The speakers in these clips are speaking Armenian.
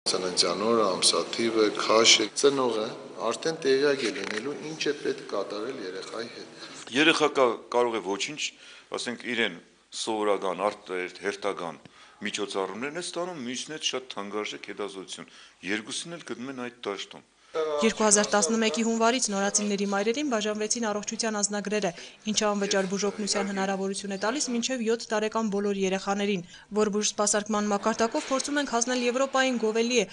Ծննդյան օրը, ամսաթիվը, քաշը, ծնողը արդեն տեղյակ է լինելու ինչ է պետք կատարել երեխայի հետ։ Երեխա կարող է ոչինչ, ասենք իրեն սովորական, հերթական միջոցառումներն է ստանում, մյուսն է շատ թանկարժեք հետազոտություն։ Երկուսին էլ գտնում են այդ դաշտում։ 2011-ի հունվարից նորածինների մայրերին բաժանվեցին առողջության անձնագրերը, ինչը անվճար բուժօգնության հնարավորություն է տալիս մինչև 7 տարեկան բոլոր երեխաներին, որ բուժսպասարկման մակարդակով փորձում ենք հասնել Եվրոպային գովելի է,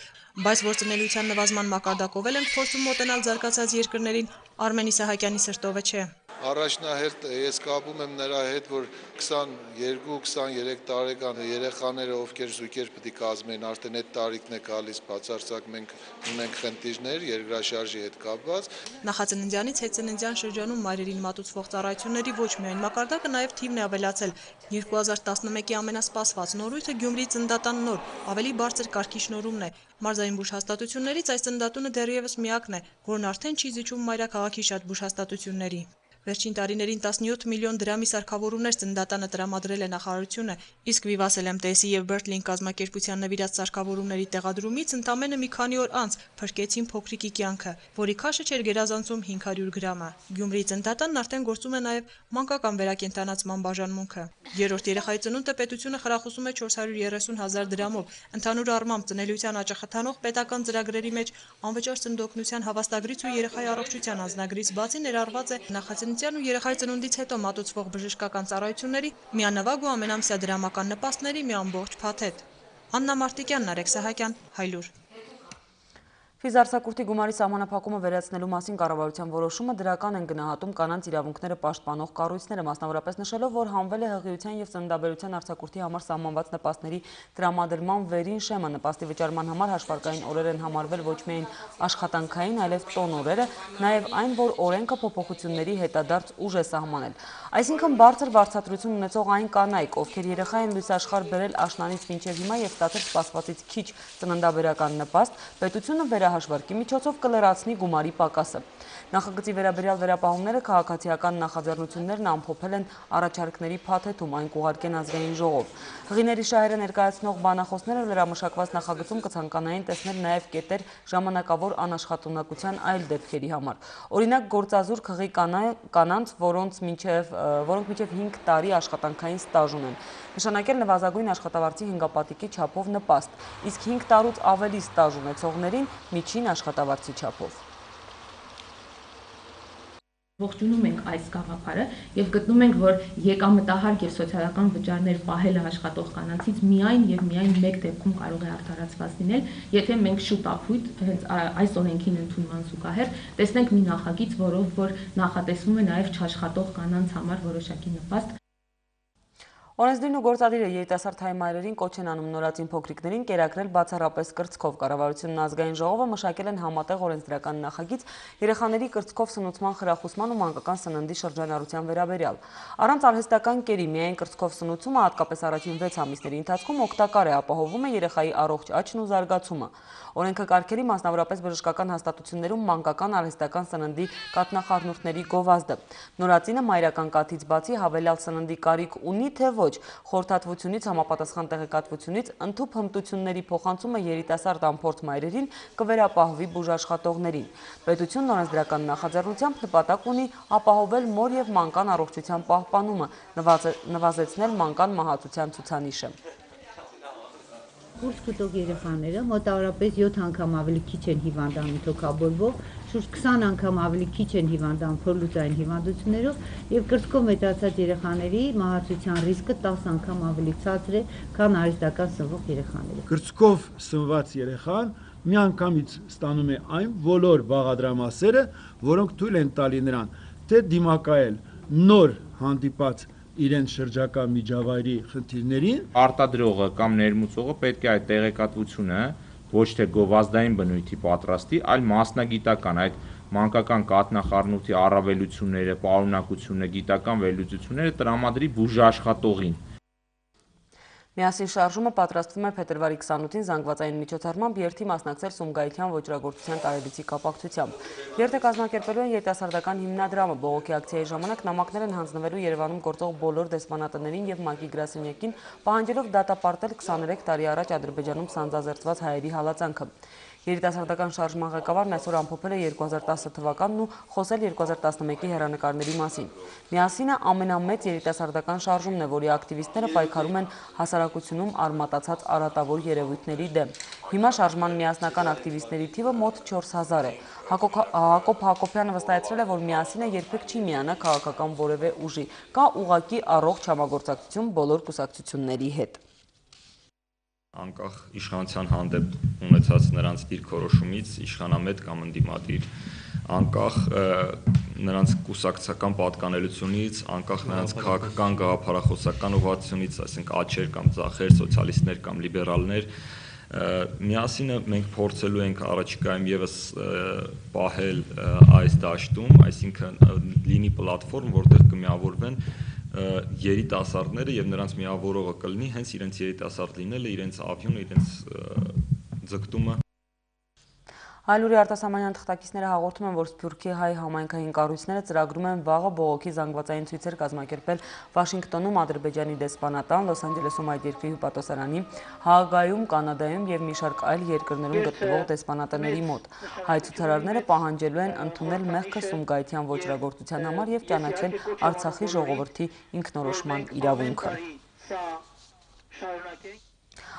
բայց որ ծնելիության նվազման մակարդակով էլ ենք փորձում մոտենալ զարգացած երկրներին, Արմեն Իսահակյանի սրտովը չէ։ Առաջնահերթ ես կապում եմ նրա հետ, որ 22-23 տարեկան երեխաները, ովքեր զույգեր պետք է կազմեն, արդեն այդ տարիքն է գալիս, բացարձակ մենք ունենք խնդիրներ երկրաշարժի հետ կապված։ Նախածննդյանից հետծննդյան շրջանում մայրերին մատուցվող ծառայությունների ոչ միայն մակարդակը, նաև թիվն է ավելացել։ 2011-ի ամենասպասված նորույթը Գյումրիի ծննդատան նոր, ավելի բարձր կարգի շնորհումն է։ Մարզային բուժհաստատություններից այս ծննդատունը դեռևս միակն է, որն արդեն չի զիջում մայրաքաղաքի շատ բուժհաստատությունների։ Վերջին տարիներին 17 միլիոն դրամի սարքավորումներ ծննդատանը տրամադրել է նախարարությունը, իսկ Վիվաս LMTS-ի և BirdLink կազմակերպության նվիրած սարքավորումների տեղադրումից ընդամենը մի քանի օր անց փրկեցին փոքրիկի կյանքը, որի քաշը չէր գերազանցում 500 գրամը։ Գյումրիի ծննդատանն արդեն գործում է նաև մանկական վերակենդանացման բաժանմունքը։ Երրորդ երեխայի ծնունդը պետությունը խրախուսում է 430,000 դրամով։ Ընդհանուր առմամբ ծնելիության աճը խթանող պետական ծրագրերի մեջ անվճար ծննդօգնության հավաստագրից ու երեխայի առողջության անձնագրից բացի ներառված է նախածննդյան ու երեխայի ծնունդից հետո մատուցվող բժշկական ծառայությունների, միանվագ ու ամենամսյա դրամական նպաստների մի ամբողջ փաթեթ։ Աննա Մարտիկյան, Նարեկ Սահակյան, Հայլուր։ Ֆիզարձակուրդի գումարի սահմանափակումը վերացնելու մասին կառավարության որոշումը դրական են գնահատում կանանց իրավունքները պաշտպանող կառույցները, մասնավորապես նշելով, որ հանվել է հղիության և ծննդաբերության արձակուրդի համար սահմանված նպաստների տրամադրման վերին շեմը, նպաստի վճարման համար հաշվարկային օրեր են համարվել ոչ միայն աշխատանքային, այլև տոն օրերը, նաև այն, որ օրենքը փոփոխությունների հետադարձ ուժ է սահմանել։ Այսինքն բարձր վարձատրություն ունեցող այն կանայք, ովքեր երեխա են լույս աշխարհ բերել աշնանից մինչև հիմա և ստացել սպասվածից քիչ ծննդաբերական նպաստ, պետությունը վերահաշվարկի միջոցով կլրացնի գումարի պակասը։ Նախագծի վերաբերյալ վերապահումները քաղաքացիական նախաձեռնություններն ամփոփել են առաջարկների փաթեթում, այն կուղարկեն ազգային ժողով։ Հղիների շահերը ներկայացնող բանախոսները լրամշակված նախագծում կցանկանային տեսնել նաև կետեր ժամանակավոր անաշխատունակության այլ դեպքերի համար։ Օրինակ, գործազուրկ հղի կանանց, որոնք մինչև 5 տարի աշխատանքային ստաժ ունեն, նշանակել նվազագույն աշխատավարձի հնգապատիկի չափով նպաստ, իսկ 5 տարուց ավելի ստաժ ունեցողներին միջին աշխատավարձի չափով։ Ողջունում ենք այս գաղափարը եւ գտնում ենք, որ եկամտահարկ եւ սոցիալական վճարներ պահելը աշխատող կանանցից միայն եւ միայն մեկ դեպքում կարող է արդարացված լինել, եթե մենք շուտապույտ հենց այս օրենքին ընդունման զուգահեռ տեսնենք մի նախագիծ, որով որ նախատեսվում է նաեւ չաշխատող կանանց համար որոշակի նպաստ։ Օրենսդիրն ու գործադիրը երիտասարդ հայ մայրերին կոչ են անում նորածին փոքրիկներին կերակրել բացառապես կրծքով։ Կառավարությունն ազգային ժողովը մշակել են համատեղ օրենսդրական նախագիծ երեխաների կրծքով սնուցման խրախուսման ու մանկական սննդի շրջանառության վերաբերյալ։ Առանց արհեստական կերի միայն կրծքով սնուցումը, հատկապես առաջին 6 ամիսների ընթացքում օգտակար է, ապահովում է երեխայի առողջ աճն ու զարգացումը։ Օրենքը կարգերի մասնավորապես բժշկական հաստատություններում մանկական արհեստական սննդի կաթնախառնուրդների գովազդը։ Նորածինը մայրական կաթից բացի հավելյալ սննդի կարիք ունի, թե ոչ, խորհրդատվությունից համապատասխան տեղեկատվությունից ընդհուպ հմտությունների փոխանցումը երիտասարդ անփորձ մայրերին կվերապահվի բուժաշխատողներին։ Պետությունն օրենսդրական նախաձեռնությամբ նպատակ ունի ապահովել մոր և մանկան առողջության պահպանումը, նվազեցնել մանկան մահացության ցուցանիշը։ Կուրս կտող երեխաները մոտավորապես 7 անգամ ավելի քիչ են հիվանդանում թոքաբորբով, շուրջ 20 անգամ ավելի քիչ են հիվանդանում փորլուծային հիվանդություններով եւ կրծքով մեծացած երեխաների մահացության ռիսկը 10 անգամ ավելի ցածր է, քան արհեստական սնվող երեխաները։ Կրծքով սնված երեխան միանգամից ստանում է այն բոլոր բաղադրամասերը, որոնք թույլ են տալի նրան թե դիմակայել նոր հանդիպած իրեն շրջակա միջավայրի խնդիրներին։ Արտադրողը կամ ներմուծողը պետք է այդ տեղեկատվությունը ոչ թե գովազդային բնույթի պատրաստի, այլ մասնագիտական այդ մանկական կաթնախառնուրդի առավելությունները, պարունակությունը, գիտական վերլուծությունները տրամադրի բուժաշխատողին։ Միասին շարժումը պատրաստվում է փետրվարի 28-ին զանգվածային միջոցառմամբ երթի մասնակցել Սումգայիթյան ոճրագործության տարելիցի կապակցությամբ։ Երթը կազմակերպելու են երիտասարդական հիմնադրամը։ Բողոքի ակցիայի ժամանակ նամակներ են հանձնվելու Երևանում գործող բոլոր դեսպանատներին եւ ՄԱԿ-ի գրասենյակին, պահանջելով դատապարտել 23 տարի առաջ Ադրբեջանում սանձազերծված հայերի հալածանքը։ Երիտասարդական շարժման ղեկավարն այսօր ամփոփել է 2010 թվականն ու խոսել 2011-ի հեռանկարների մասին։ Միասինը ամենամեծ երիտասարդական շարժումն է, որի ակտիվիստները պայքարում են հասարակությունում արմատացած արատավոր երևույթների դեմ։ Հիմա շարժման միասնական ակտիվիստների թիվը մոտ 4000 է։ Հակոբ Հակոբյանը վստահեցրել է, որ Միասինը երբեք չի միանա քաղաքական որևէ ուժի, կա ուղղակի առողջ համագործակցություն բոլոր կուսակցությունների հետ։ Անկախ իշխանության հանդեպ ունեցած նրանց դիրքորոշումից իշխանամետ կամ ընդդիմադիր, անկախ նրանց կուսակցական պատկանելությունից, անկախ նրանց քաղաքական գաղափարախոսական ուղղությունից, այսինքն աչեր կամ ձախեր, սոցիալիստներ կամ լիբերալներ, Միասինը մենք փորձելու ենք առաջիկայում եւս պահել այս դաշտում, այսինքն լինի պլատֆորմ, որտեղ կմիավորվեն երիտասարդները եւ նրանց միավորողը կլինի հենց իրենց երիտասարդ լինելը, իրենց ափյունը, իրենց ձգտումը։ Հայլուրի արտասահմանյան թղթակիցները հաղորդում են, որ Սփյուռքի հայ համայնքային կառույցները ծրագրում են վաղը բողոքի զանգվածային ցույցեր կազմակերպել Վաշինգտոնում Ադրբեջանի դեսպանատան, Լոս Անջելեսում այդ երկրի հյուպատոսարանի, Հաագայում, Կանադայում եւ մի շարք այլ երկրներում գտնվող դեսպանատների մոտ։ Հայ ցուցարարները պահանջելու են ընդունել մեղքը Սումգայիթյան ոճրագործության համար եւ ճանաչել Արցախի ժողովրդի ինքնորոշման իրավունքը։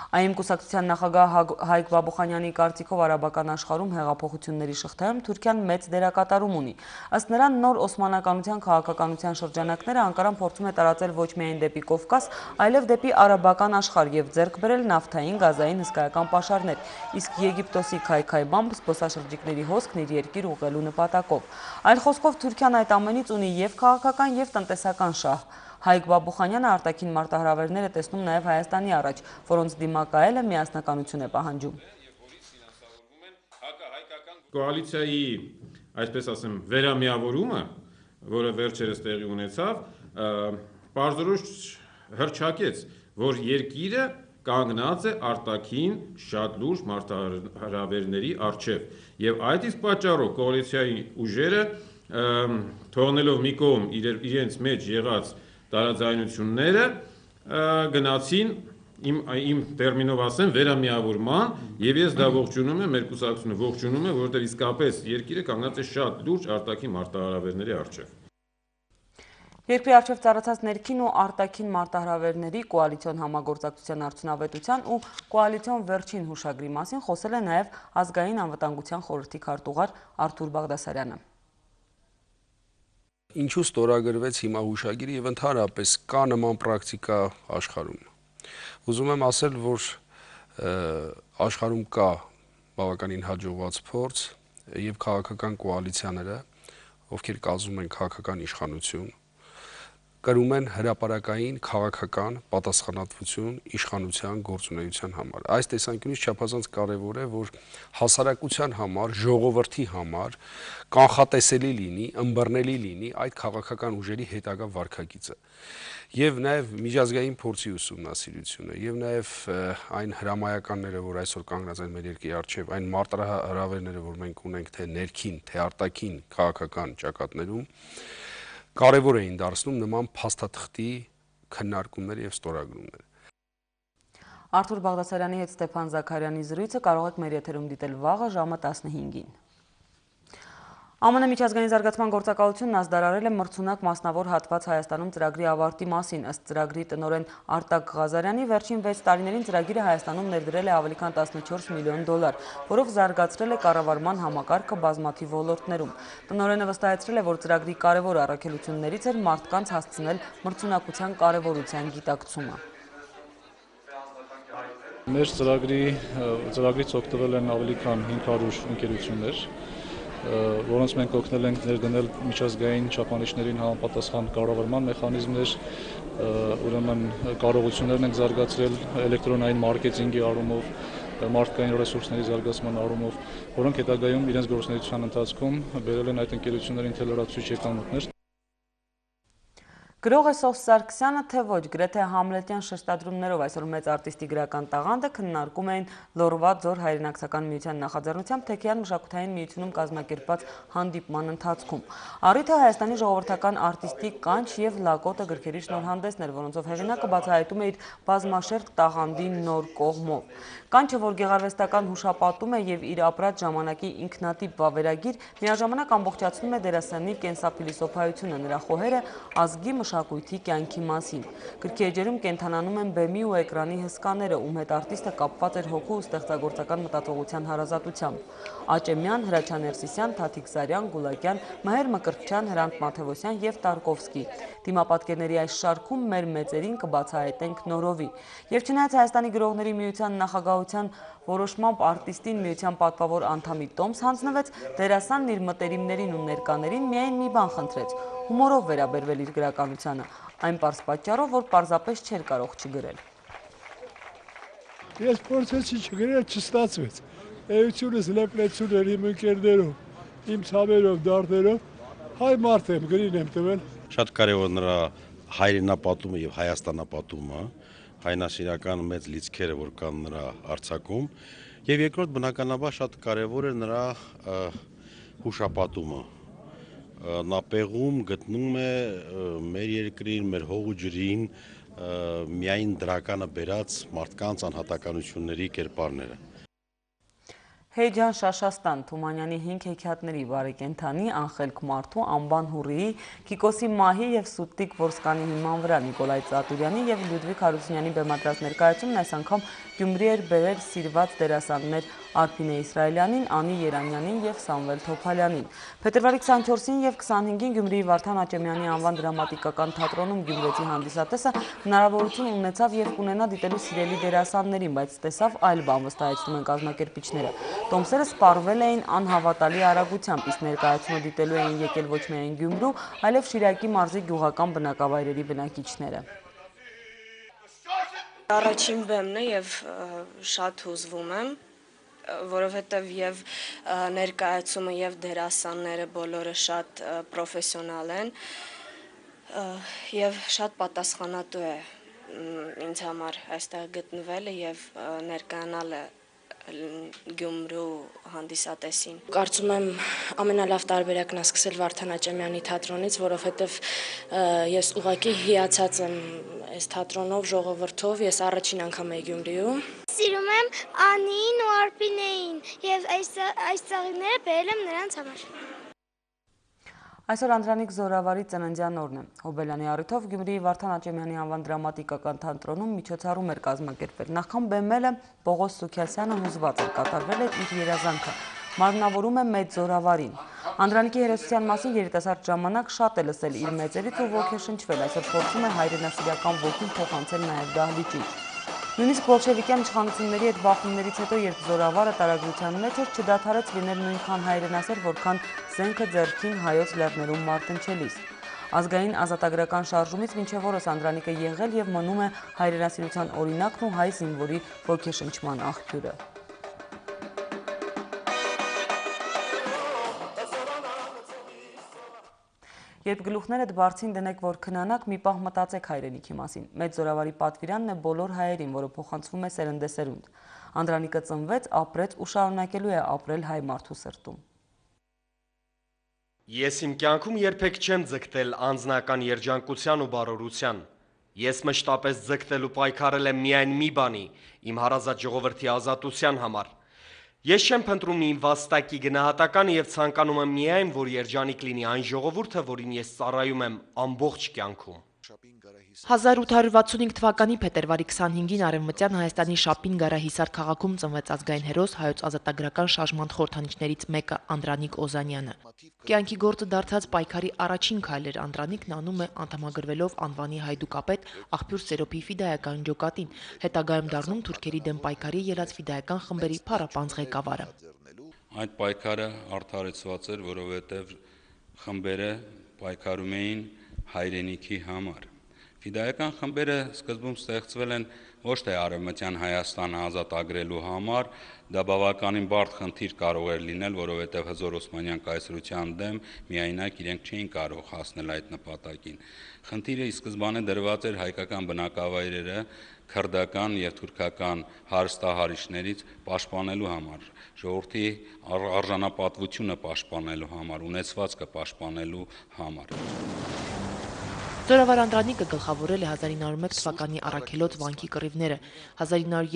ԱԻՄ կուսակցության նախագահ Հայկ Բաբուխանյանի կարծիքով արաբական աշխարհում հեղափոխությունների շղթայում Թուրքիան մեծ դերակատարում ունի։ Ըստ նրան նոր օսմանականության քաղաքականության շրջանակները Անկարան փորձում է տարածել ոչ միայն դեպի Կովկաս, այլև դեպի արաբական աշխարհ եւ ձեռք բերել նավթային, գազային հսկայական պաշարներ, իսկ Եգիպտոսի քայքայբամբ զբոսաշրջիկների հոսքն իր երկիր ուղղելու նպատակով։ Այլ խոսքով Թուրքիան այդ ամենից ունի եւ քաղաքական եւ տնտեսական շահ։ Հայկ Բաբուխանյանը արտաքին մարտահրավերներ է տեսնում նաև Հայաստանի առաջ, որոնց դիմակայելը միասնականություն է պահանջում։ Կոալիցիայի, այսպես ասեմ, վերամիավորումը, որը վերջերս տեղի ունեցավ, պարզորոշ հռչակեց, որ երկիրը կանգնած է արտաքին շատ լուրջ մարտահրավերների առջև, եւ այդ իսկ պատճառով կոալիցիայի ուժերը թողնելով մի կողմ իրենց մեջ եղած տարաձայնությունները գնացին իմ տերմինով ասեմ վերամիավորման եւ ես դա ողջունում եմ, մեր կուսակցությունը ողջունում է, որովհետեւ իսկապես երկիրը կանգնած է շատ լուրջ արտաքին մարտահրավերների առջև։ Երկրի առջև ծառացած ներքին ու արտաքին մարտահրավերների կոալիցիոն համագործակցության արդյունավետության ու կոալիցիոն վերջին հուշագրի մասին խոսել է նաև ազգային անվտանգության խորհրդի քարտուղար Արթուր Բաղդասարյանը։ Ինչու ստորագրվեց հիմա հուշագիրը եւ ընդհանրապես կա նման պրակտիկա աշխարհում։ Ուզում եմ ասել, որ աշխարհում կա բավականին հաջողված փորձ եւ քաղաքական կոալիցիաները, ովքեր կազմում են քաղաքական իշխանություն, կրում են հրապարակային քաղաքական պատասխանատվություն իշխանության գործունեության համար։ Այս տեսանկյունից չափազանց կարևոր է, որ հասարակության համար, ժողովրդի համար կանխատեսելի լինի, ըմբռնելի լինի այդ քաղաքական ուժերի հետագա վարքագիծը։ Եվ նաև միջազգային փորձի ուսումնասիրությունը, եւ նաև այն հրամայականները, որ այսօր կանգնած են մեր երկրի առջև, այն մարտահրավերները, որ մենք ունենք թե ներքին, թե արտաքին քաղաքական ճակատներում, կարևոր էին դարձնում նման փաստաթղթի քննարկումները եւ ստորագրումները։ Արթուր Բաղդասարյանի հետ Ստեփան Զաքարյանի զրույցը կարող եք մեր եթերում դիտել վաղը ժամը 15-ին։ ԱՄՆ միջազգային զարգացման գործակալությունն ազդարարել է մրցունակ մասնավոր հատված Հայաստանում ծրագրի ավարտի մասին։ Ըստ ծրագրի տնօրեն Արտակ Ղազարյանի վերջին 6 տարիներին ծրագիրը Հայաստանում ներդրել է ավելի քան 14 միլիոն դոլար, որով զարգացրել է կառավարման համակարգը բազմաթիվ ոլորտներում։ Տնօրենը վստահեցրել է, որ ծրագրի կարևոր առաքելություններից էր մարդկանց հասցնել մրցունակության կարևորության գիտակցումը։ Մեր ծրագրից օգտվել են ավելի քան 500 ընկերություններ, որոնց մենք օգնել ենք ներդնել միջազգային չափանիշներին համապատասխան կառավարման մեխանիզմներ, ուրեմն կարողություններն ենք զարգացրել էլեկտրոնային մարքեթինգի առումով, մարդկային ռեսուրսների զարգացման առումով, որոնք հետագայում իրենց գործունեության ընթացքում բերել են այդ ընկերություններին թելորացուցիչ եկամուտներ։ Գրող է Սոս Սարգսյանը, թե ոչ, գրեթե համլետյան շեշտադրումներով այսօր մեծ արտիստի գրական տաղանդը քննարկում էին Լոռվա ձոր հայրենակցական միության նախաձեռնությամբ Թեքեյան մշակութային միությունում կազմակերպված հանդիպման ընթացքում։ Առիթը Հայաստանի ժողովրդական արտիստի Կանչ և Լակոտը գրքերի շնորհանդեսն էր, որոնցով հեղինակը բացահայտում է իր բազմաշերտ տաղանդի նոր կողմով։ Կանչը, որ գեղարվեստական հուշապատում է և իր ապրած ժամանակի ինքնատիպ վավերագիր, միաժամանակ ամբողջացնում է դերասանի կենսափիլիսոփայությունը, նրա խոհերը ազգի մշակույթի կյանքի մասին։ Գրքի էջերում կենթանանում են բեմի ու էկրանի հսկաները, ում հետ արտիստը կապված էր հոգու ու ստեղծագործական մտածողության հարազատությամբ։ Աճեմյան, Հրաչյա Ներսիսյան, Թաթիկ Սարյան, Գուլակյան, Մհեր Մկրտչյան, Հրանտ Մաթևոսյան և Տարկովսկի։ Դիմապատկերների այս շարքում մեր մեծերին կբացահայտենք նորովի։ Եվ չնայած Հայաստանի գրողների միության նախագահության որոշմամբ արտիստին միության պատվավոր անդամի տոմս հանձնվեց, դերասանն իր մտերիմներին ու ներկաներին միայն մի բան խնդրեց՝ հումորով վերաբերվել իր գրականությանը, այն պարզ պատճառով, որ պարզապես չէր կարող չգրել։ Ես փորձեցի չգրել, չստացվեց։ Էությունս լեփլեցուն էր իմ ընկերներով, իմ ցավերով, դարդերով, հայ մարդ եմ, գրին եմ տվել։ Շատ կարևոր նրա հայրենապատումը եւ հայաստանապատումը, հայնասիրական մեծ լիցքերը, որ կան նրա արձակում, եւ երկրորդ բնականաբար շատ կարևոր է նրա հուշապատումը։ Նա պեղում գտնում է մեր երկրին, մեր հող ու ջրին միայն դրականը բերած մարդկանց անհատականությունների կերպարները։ Հեյջան Շաշաստան, Թումանյանի 5 հեքիաթների բարեկենդանի, Անխելք Մարդու, Անբան Հուրիի, Կիկոսի Մահի և Սուտիկ Որսկանի հիման վրա Նիկոլայ Ծատուրյանի և Լյուդվիգ Հարությունյանի բեմադրած ներկայացումն այս անգամ Գյումրի էր բերել սիրված դերասաններ Արփինե Իսրայելյանին, Անի Երանյանին և Սամվել Թոփալյանին։ Փետրվարի 24-ին և 25-ին Գյումրիի Վարդան Աճեմյանի անվան դրամատիկական թատրոնում գյումրեցի հանդիսատեսը հնարավորություն ունեցավ և կունենա դիտելու սիրելի դերասաններին, բայց տեսավ այլ բան, վստահեցնում են կազմակերպիչները։ Տոմսերը սպառվել էին անհավատալի արագությամբ, իսկ ներկայացումը դիտելու էին եկել ոչ միայն Գյումրու, այլև Շիրակի մարզի գյուղական բնակավայրերի բնակիչները։ Առաջին բեմն է և շատ հուզվում եմ, որովհետև և ներկայացումը և դերասանները բոլորը շատ պրոֆեսիոնալ են և շատ պատասխանատու է ինձ համար այստեղ գտնվելը և ներկայանալը Գյումրու հանդիսատեսին։ Կարծում եմ ամենալավ տարբերակն է սկսել Վարդան Աճեմյանի թատրոնից, որովհետև ես ուղղակի հիացած եմ այս թատրոնով, ժողովրդով, ես առաջին անգամ եմ Գյումրիում։ Սիրում եմ Անիին ու Արփինեին և այս ծաղիկները բերել եմ նրանց համար։ Այսօր Անդրանիկ Զորավարի ծննդյան օրն է։ Հոբելյանի առիթով Գյումրիի Վարդան Աճեմյանի անվան դրամատիկական թատրոնում միջոցառում էր կազմակերպվել։ Նախքան բեմելը Պողոս Սուքիասյանը հուզված էր, կատարվել էր իր երազանքը։ Մարմնավորում է մեծ Զորավարին։ Անդրանիկի հերոսության մասին երիտասարդ ժամանակ շատ է լսել իր մեծերից ու ոգեշնչվել, այսօր փորձում է հայրենասիրական ոգին փոխանցել նաև դահլիճին։ Նույնիսկ բոլշևիկյան իշխանությունների հետ բախումներից հետո, երբ Զորավարը տարագրության մեջ էր, չդադարեց լինել նույնքան հայրենասեր, որքան զենքը ձեռքին հայոց լեռներում մարտնչելիս։ Ազգային ազատագրական շարժումից մինչև օրս Անդրանիկը եղել և մնում է հայրենասիրության օրինակն ու հայ զինվորի ոգեշնչման աղբյուրը։ Երբ գլուխներդ բարձին դնեք, որ քնանաք, մի պահ մտածեք հայրենիքի մասին։ Մեծ Զորավարի պատվիրանն է բոլոր հայերին, որը փոխանցվում է սերնդեսերունդ։ Անդրանիկը ծնվեց, ապրեց ու շարունակելու է ապրել հայ մարդու սրտում։ Ես իմ կյանքում երբեք չեմ ձգտել անձնական երջանկության ու բարօրության։ Ես մշտապես ձգտել ու պայքարել եմ միայն մի բանի՝ իմ հարազատ ժողովրդի ազատության համար։ Ես չեմ փնտրում իմ վաստակի գնահատականը և ցանկանում եմ միայն, որ երջանիկ լինի այն ժողովուրդը, որին ես ծառայում եմ ամբողջ կյանքում։ 1865 թվականի փետրվարի 25-ին Արևմտյան Հայաստանի Շապին Գարահիսար քաղաքում ծնվեց ազգային հերոս հայոց ազատագրական շարժման խորհրդանիշներից մեկը Անդրանիկ Օզանյանը։ Կյանքի գործը դարձած պայքարի առաջին քայլեր Անդրանիկն անում է անդամագրվելով անվանի հայդուկապետ աղբյուր Սերոփի ֆիդայական ջոկատին, հետագայում դառնում թուրքերի դեմ պայքարի ելած ֆիդայական խմբերի փառապանծ ղեկավարը։ Այդ պայքարը արդարացված էր, որովհետև խմբերը պայքարում էին հայրենիքի համար, Ֆիդայական խմբերը սկզբում ստեղծվել են ոչ թե Արևմտյան Հայաստանը ազատ agrելու համար, դա բավականին բարդ խնդիր կարող էր լինել, որովհետև Հզոր Օսմանյան կայսրության դեմ միայնակ իրենք չէին կարող հասնել այդ նպատակին։ Խնդիրը ի սկզբանե դրված էր հայկական բնակավայրերը քրդական եւ թուրքական հարստահարիչներից պաշտպանելու համար, ժողովրդի արժանապատվությունը պաշտպանելու համար, ունեցվածքը պաշտպանելու համար։ Զորավար Անդրանիկը գլխավորել է 1901 թվականի առաքելոց վանքի կռիվները, 1902